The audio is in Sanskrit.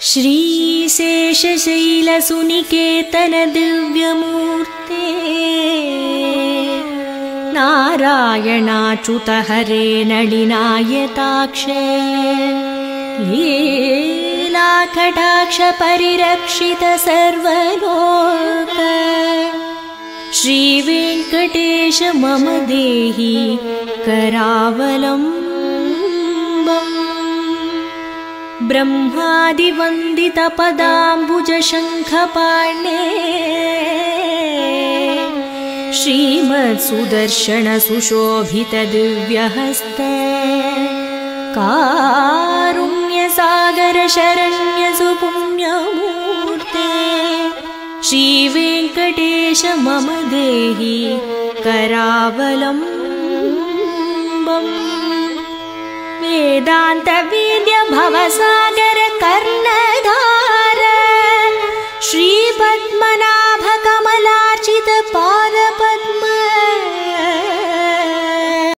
श्रीशेषशैलसुनिकेतन दिव्यमूर्ते नारायणाच्युत हरे नलिनायताक्ष लीलाकटाक्ष परिरक्षित सर्वलोक श्रीवेङ्कटेश मम देहि करावलम्बम् ब्रह्मादिवन्दितपदाम्बुजशङ्खपाणे श्रीमत्सुदर्शनसुशोभितदिव्यहस्त कारुण्यसागरशरण्यसुपुण्यमूर्ते श्रीवेङ्कटेश मम देहि करावलम्बम् वेदान्तवेद्य भवसागर कर्म